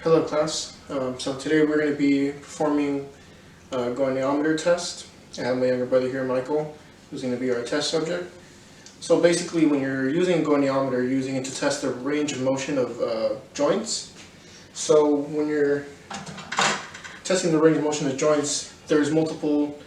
Hello class. So today we're going to be performing a goniometer test. I have my younger brother here, Michael, who's going to be our test subject. So basically when you're using a goniometer, you're using it to test the range of motion of joints. So when you're testing the range of motion of joints, there's multiple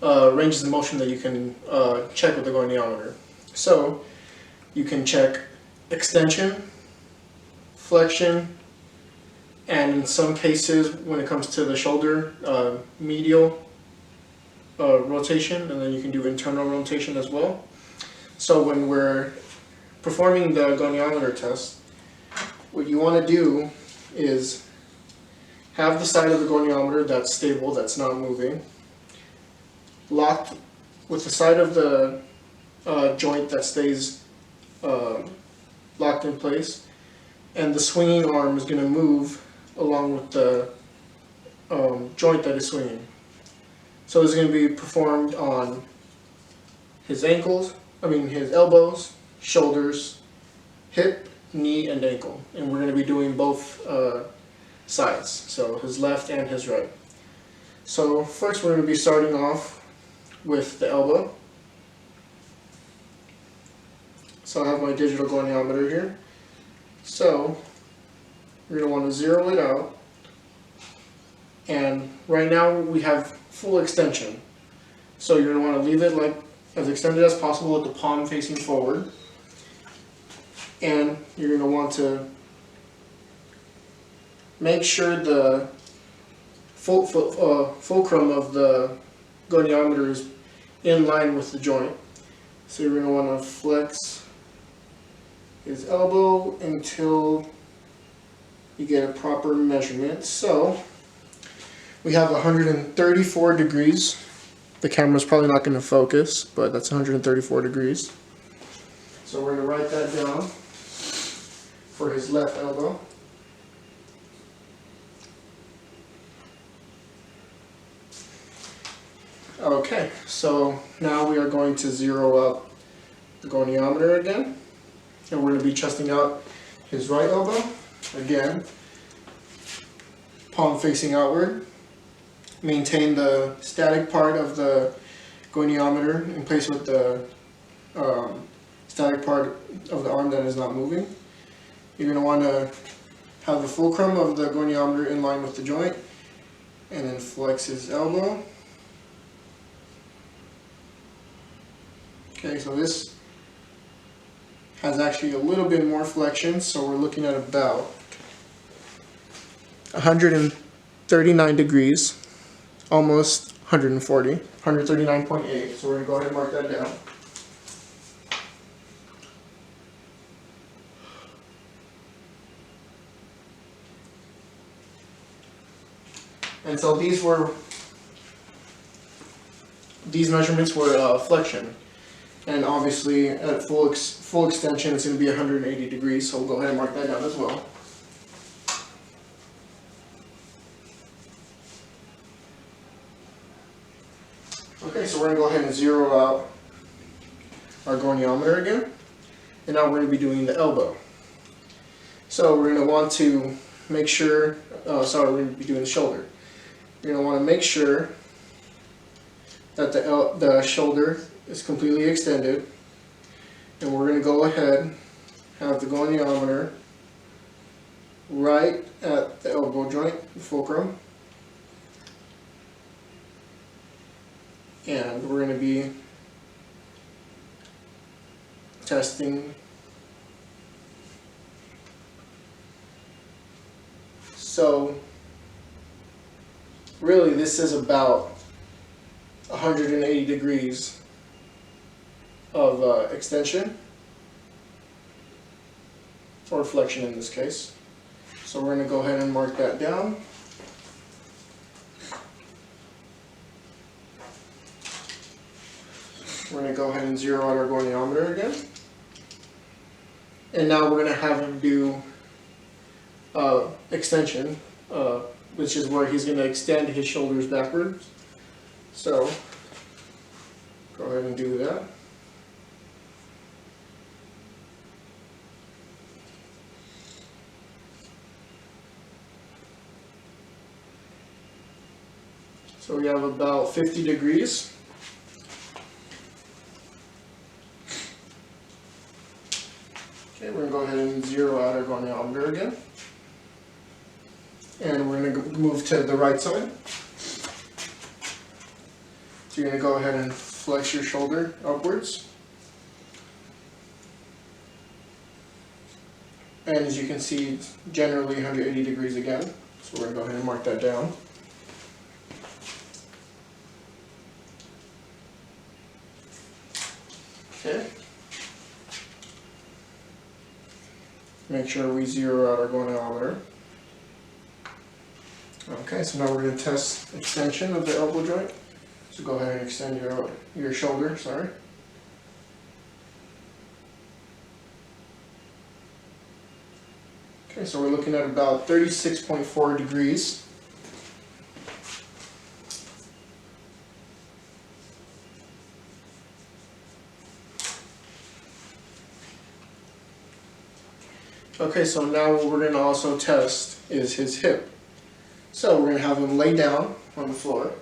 ranges of motion that you can check with the goniometer. So you can check extension, flexion, and in some cases, when it comes to the shoulder, medial rotation, and then you can do internal rotation as well. So when we're performing the goniometer test, what you want to do is have the side of the goniometer that's stable, that's not moving, locked with the side of the joint that stays locked in place, and the swinging arm is going to move along with the joint that is swinging. So this is going to be performed on his his elbows, shoulders, hip, knee, and ankle. And we're going to be doing both sides, so his left and his right. So first we're going to be starting off with the elbow. So I have my digital goniometer here. So you're going to want to zero it out, and right now we have full extension. So you're going to want to leave it like as extended as possible with the palm facing forward, and you're going to want to make sure the fulcrum of the goniometer is in line with the joint. So you're going to want to flex his elbow until you get a proper measurement. So we have 134 degrees. The camera's probably not going to focus, but that's 134 degrees. So we're going to write that down for his left elbow. Okay, so now we are going to zero out the goniometer again, and we're going to be testing out his right elbow. Again, palm facing outward. Maintain the static part of the goniometer in place with the static part of the arm that is not moving. You're going to want to have the fulcrum of the goniometer in line with the joint, and then flex his elbow. Okay, so this has actually a little bit more flexion, so we're looking at about 139 degrees, almost 140, 139.8, so we're going to go ahead and mark that down. And so these measurements were flexion. And obviously at full extension it's going to be 180 degrees, so we'll go ahead and mark that down as well. Okay, so we're going to go ahead and zero out our goniometer again. And now we're going to be doing the elbow. So we're going to want to make sure, we're going to be doing the shoulder. You're going to want to make sure that the shoulder is completely extended, and we're going to go ahead, have the goniometer right at the elbow joint, the fulcrum, and we're going to be testing. So really this is about 180 degrees of extension, or flexion in this case. So we're going to go ahead and mark that down. We're going to go ahead and zero out our goniometer again. And now we're going to have him do extension, which is where he's going to extend his shoulders backwards. So go ahead and do that. So we have about 50 degrees. Okay, we're going to go ahead and zero out our goniometer again. And we're going to move to the right side. So you're going to go ahead and flex your shoulder upwards. And as you can see, it's generally 180 degrees again. So we're going to go ahead and mark that down. Okay. Make sure we zero out our goniometer. Okay, so now we're going to test extension of the elbow joint. So go ahead and extend your shoulder, sorry. Okay, so we're looking at about 36.4 degrees. Okay, so now what we're going to also test is his hip. So we're going to have him lay down on the floor.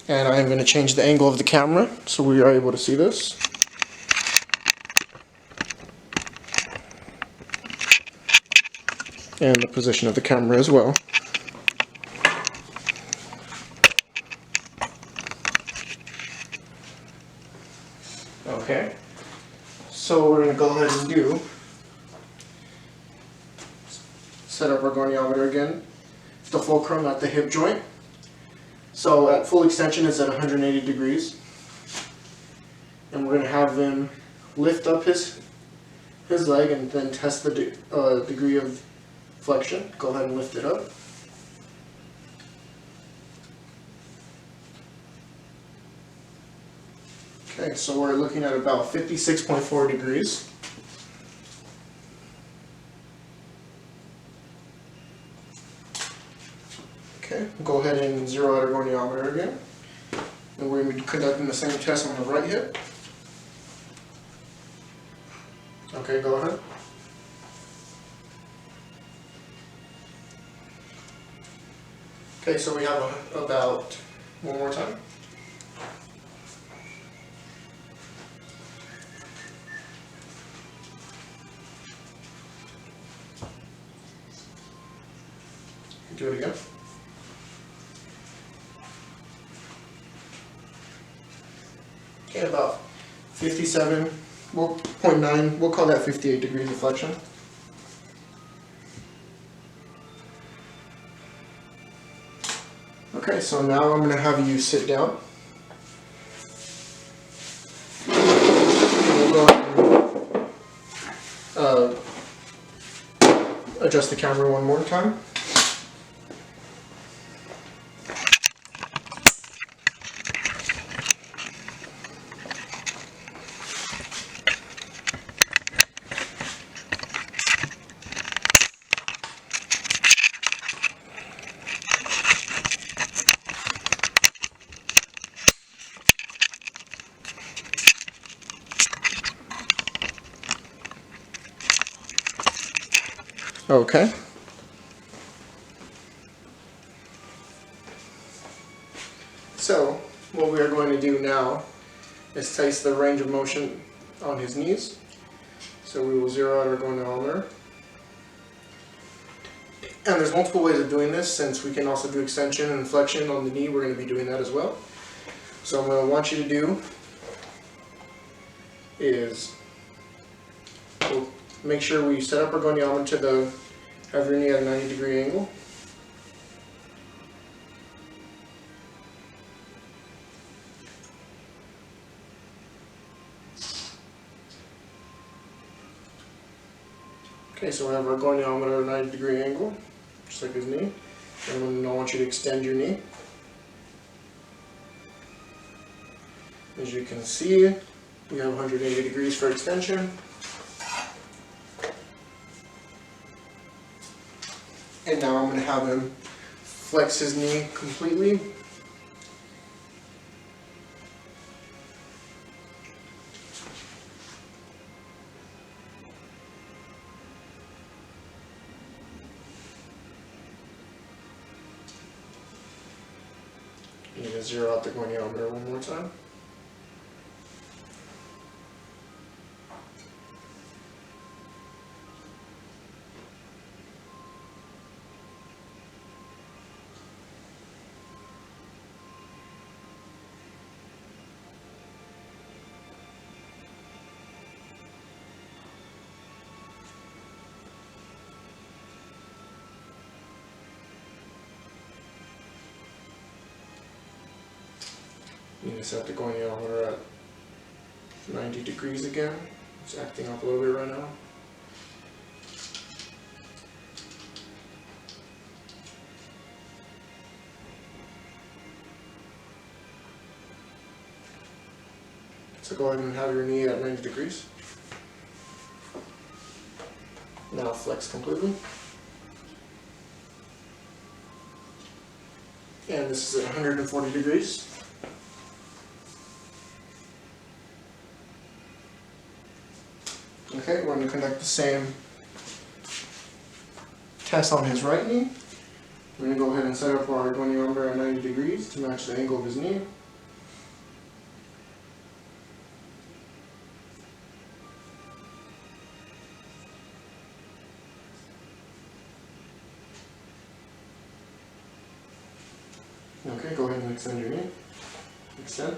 And I'm going to change the angle of the camera so we are able to see this. And the position of the camera as well. Okay, so what we're going to go ahead and do, set up our goniometer again, the fulcrum at the hip joint. So at full extension is at 180 degrees. And we're going to have him lift up his leg and then test the degree of flexion. Go ahead and lift it up. Okay, so we're looking at about 56.4 degrees. Okay, go ahead and zero out our goniometer again. And we're going to be conducting the same test on the right hip. Okay, go ahead. Okay, so we have about one more time. Do it again. Okay, about 57.9, we'll call that 58 degrees of flexion. Okay, so now I'm going to have you sit down. We'll go ahead and adjust the camera one more time. Okay. So, what we are going to do now is test the range of motion on his knees. So we will zero out our goniometer. And there's multiple ways of doing this. Since we can also do extension and flexion on the knee, we're going to be doing that as well. So what I want you to do is we'll make sure we set up our goniometer to have your knee at a 90-degree angle. Okay, so we have our goniometer at a 90-degree angle, just like his knee. And I want you to extend your knee. As you can see, we have 180 degrees for extension. And now I'm going to have him flex his knee completely. to zero out the goniometer one more time. You need to set the goniometer at 90 degrees again. It's acting up a little bit right now. So go ahead and have your knee at 90 degrees. Now flex completely. And this is at 140 degrees. Okay, we're going to conduct the same test on his right knee. We're going to go ahead and set up our goniometer at 90 degrees to match the angle of his knee. Okay, go ahead and extend your knee. Extend.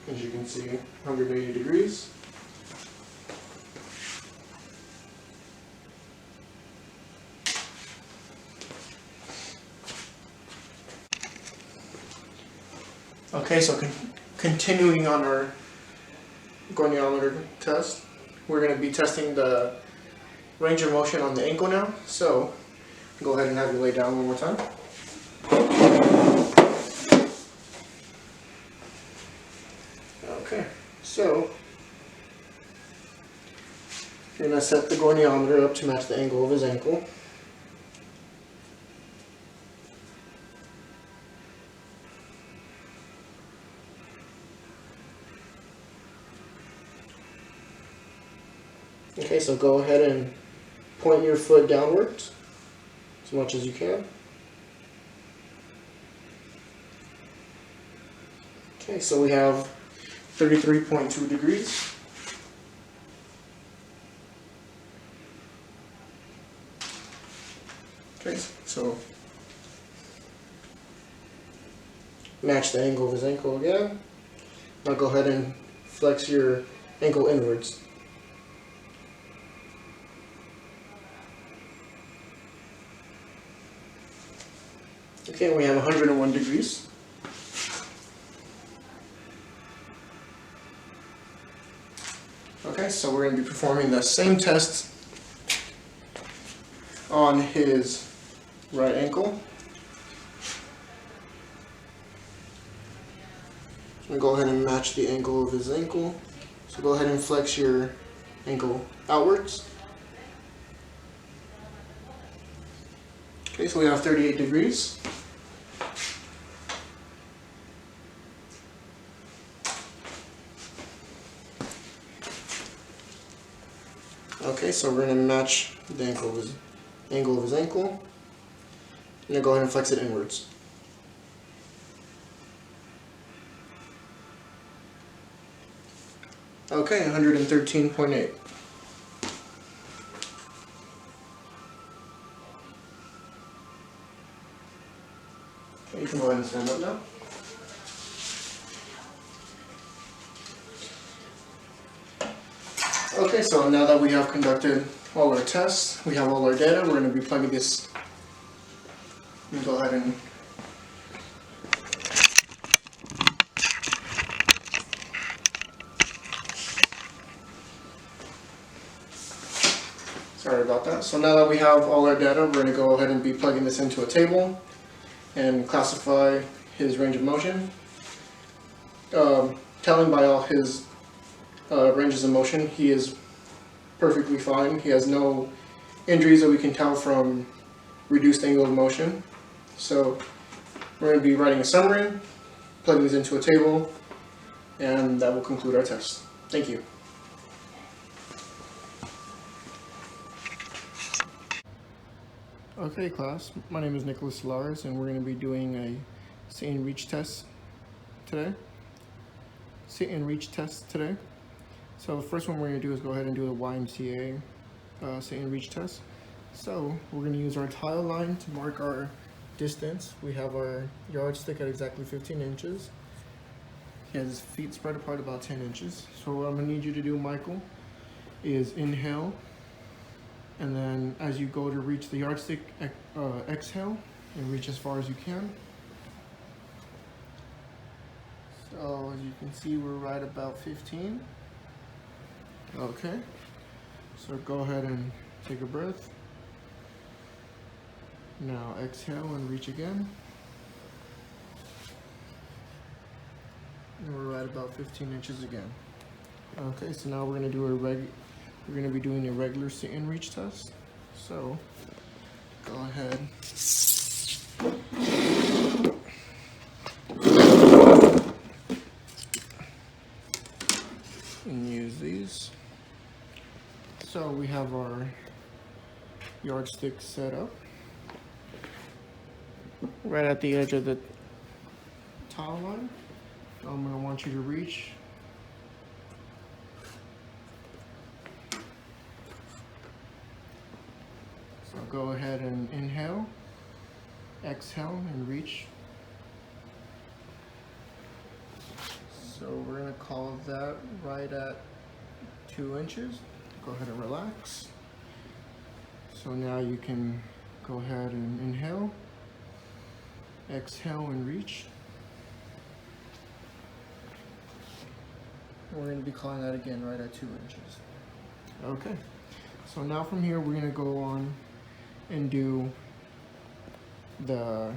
As you can see, 180 degrees. Okay, so continuing on our goniometer test, we're going to be testing the range of motion on the ankle now. So go ahead and have you lay down one more time. Okay, so you're going to set the goniometer up to match the angle of his ankle. Okay, so go ahead and point your foot downwards as much as you can. Okay, so we have 33.2 degrees. Okay, so match the angle of his ankle again. Now go ahead and flex your ankle inwards. Okay, we have 101 degrees. Okay, so we're going to be performing the same test on his right ankle. So I'm going to go ahead and match the angle of his ankle. So go ahead and flex your ankle outwards. Okay, so we have 38 degrees. Okay, so we're going to match the angle of his ankle. I'm going to go ahead and flex it inwards. Okay, 113.8. Okay, you can go ahead and stand up now. Okay, so now that we have conducted all our tests, we have all our data, we're going to be plugging this. Let me go ahead and sorry about that. So now that we have all our data, we're going to go ahead and be plugging this into a table and classify his range of motion. Telling by all his ranges of motion, he is perfectly fine. He has no injuries that we can tell from reduced angle of motion. So we're going to be writing a summary, plugging these into a table, and that will conclude our test. Thank you. Okay class, my name is Nicholas Solares and we're going to be doing a sit and reach test today. So the first one we're going to do is go ahead and do the YMCA sit and reach test. So we're going to use our tile line to mark our distance. We have our yardstick at exactly 15 inches. He has his feet spread apart about 10 inches. So what I'm going to need you to do, Michael, is inhale. And then as you go to reach the yardstick, exhale and reach as far as you can. So as you can see, we're right about 15. Okay, so go ahead and take a breath. Now exhale and reach again. And we're right about 15 inches again. Okay, so now we're going to be doing a regular sit and reach test. So go ahead. And use these. So we have our yardstick set up right at the edge of the tile line. I'm going to want you to reach so go ahead and inhale, exhale and reach. So we're going to call that right at 2 inches. Go ahead and relax. So now you can go ahead and inhale, exhale and reach. We're going to be calling that again right at 2 inches. Okay, so now from here we're going to go on and do the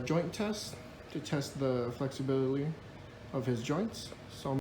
joint test to test the flexibility of his joints. So